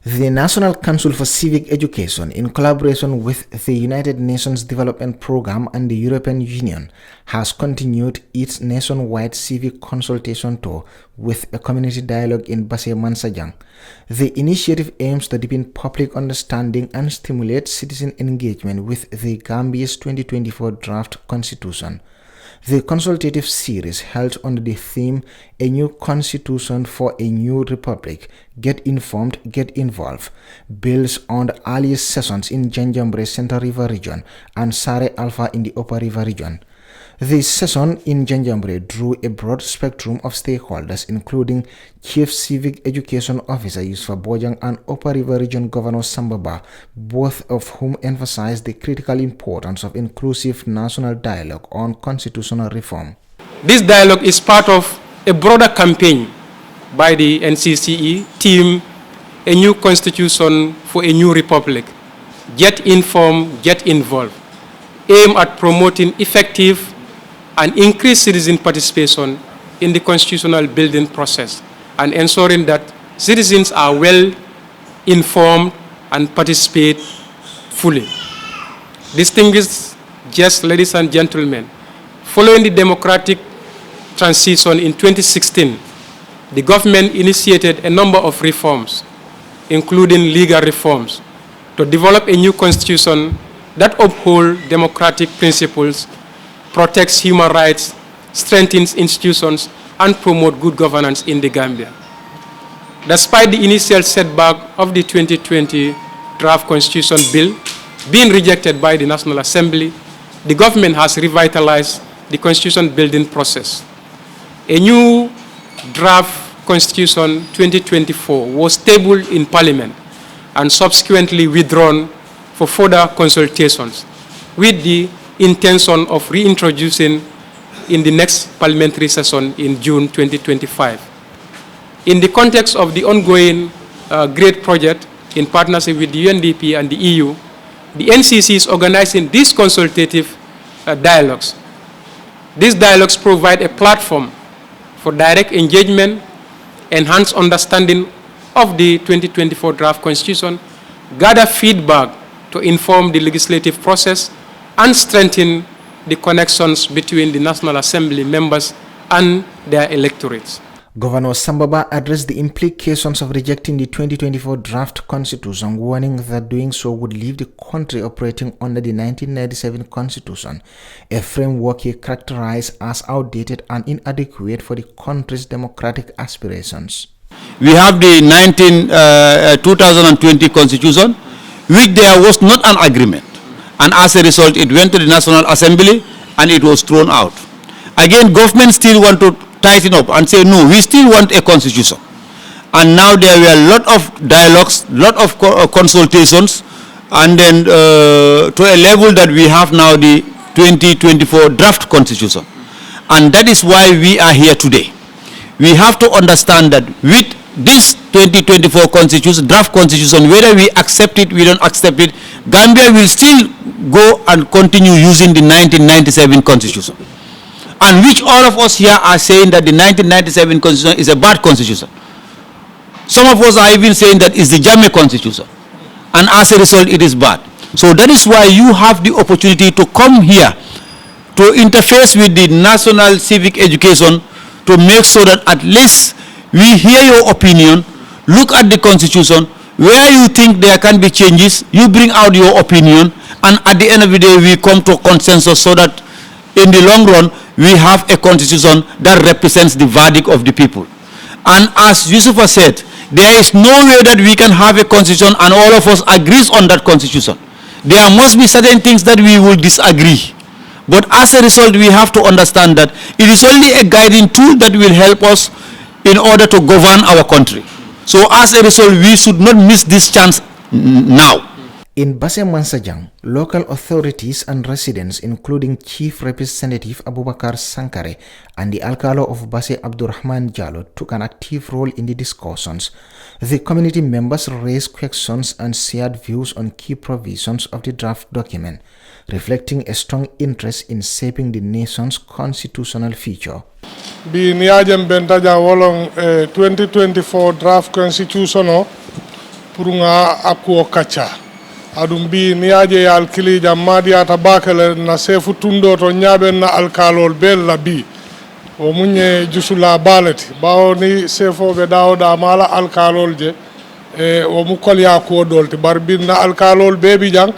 The National Council for Civic Education, in collaboration with the United Nations Development Programme and the European Union, has continued its nationwide civic consultation tour with a community dialogue in Basse Mansajang. The initiative aims to deepen public understanding and stimulate citizen engagement with the Gambia's 2024 draft constitution. The consultative series, held under the theme A New Constitution for a New Republic, Get Informed, Get Involved, builds on the earliest sessions in Janjambure Central River Region and Sare Alpha in the Upper River Region. The session in Janjambure drew a broad spectrum of stakeholders, including Chief Civic Education Officer Yusuf Bojang and Upper River Region Governor Sambaba, both of whom emphasized the critical importance of inclusive national dialogue on constitutional reform. This dialogue is part of a broader campaign by the NCCE team, A New Constitution for a New Republic, Get Informed, Get Involved, aimed at promoting effective and increased citizen participation in the constitutional building process and ensuring that citizens are well informed and participate fully. Distinguished guests, ladies and gentlemen, following the democratic transition in 2016, the government initiated a number of reforms, including legal reforms, to develop a new constitution that upholds democratic principles, protects human rights, strengthens institutions, and promotes good governance in the Gambia. Despite the initial setback of the 2020 draft constitution bill being rejected by the National Assembly, the government has revitalized the constitution building process. A new draft constitution 2024 was tabled in Parliament and subsequently withdrawn for further consultations, with the intention of reintroducing in the next parliamentary session in June 2025. In the context of the ongoing GREAT project in partnership with the UNDP and the EU, the NCCE is organizing these consultative dialogues. These dialogues provide a platform for direct engagement, enhanced understanding of the 2024 draft constitution, gather feedback to inform the legislative process, and strengthen the connections between the National Assembly members and their electorates. Governor Sambaba addressed the implications of rejecting the 2024 draft constitution, warning that doing so would leave the country operating under the 1997 constitution, a framework he characterized as outdated and inadequate for the country's democratic aspirations. We have the 2020 constitution, which there was not an agreement. And as a result, it went to the National Assembly and it was thrown out. Again, government still want to tighten up and say, no, we still want a constitution. And now there were a lot of dialogues, lot of consultations, and then to a level that we have now the 2024 draft constitution. And that is why we are here today. We have to understand that with this 2024 constitution, draft constitution, whether we accept it, we don't accept it, Gambia will still go and continue using the 1997 constitution. And which all of us here are saying that the 1997 constitution is a bad constitution. Some of us are even saying that it's the Jammeh constitution. And as a result, it is bad. So that is why you have the opportunity to come here to interface with the national civic education to make sure that at least we hear your opinion, look at the constitution, where you think there can be changes, you bring out your opinion, and at the end of the day, we come to a consensus so that in the long run, we have a constitution that represents the verdict of the people. And as Yusufa said, there is no way that we can have a constitution and all of us agrees on that constitution. There must be certain things that we will disagree. But as a result, we have to understand that it is only a guiding tool that will help us in order to govern our country. So as a result, we should not miss this chance now. In Basse Mansajang, local authorities and residents, including Chief Representative Abubakar Sankare and the Alcalo of Basse Abdurrahman Jallo, took an active role in the discussions. The community members raised questions and shared views on key provisions of the draft document, reflecting a strong interest in shaping the nation's constitutional future. Bi niajem bentaja wolong 2024 draft constitution pour nga akuo kacha adum bi niaje yal kilija madiata bakale na sefu tundo to nyaben na alkalol bel la bi o munye jusula balati bawo ni sefo be dawda mala alkalol je o mu kolya ko dolti barbin na alkalol bebi jang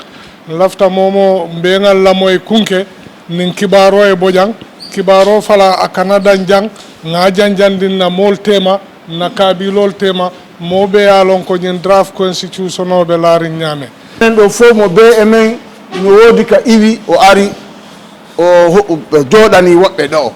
lafta momo mbengal la moy kunke nin kibaro e bojang kibaro fala akanada jang nga janjandin na mol tema na kabilol tema mobe yalon ko nyen draft constitution o be laari nyame do fo mo be emen no wodi ka iwi o ari o jodani wobbe do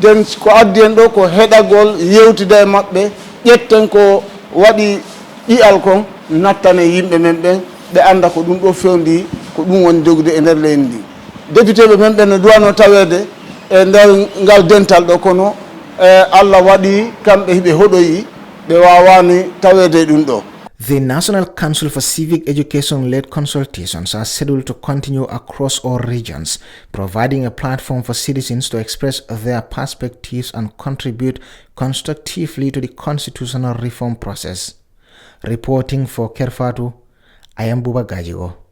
den ko addi en do ko hedagol yewtide e mabbe ƴetten ko wadi ial kon nattane yimbe men ben be anda ko dum do fewndi ko dum woni jogde e nder leydi député be men ben no duwano tawede e nder ngal dental do kono Allah wadi kambe hibe hodoyi be wawani tawede dum do. The National Council for Civic Education-led consultations are scheduled to continue across all regions, providing a platform for citizens to express their perspectives and contribute constructively to the constitutional reform process. Reporting for Kerfatu, I am Buba Gajigo.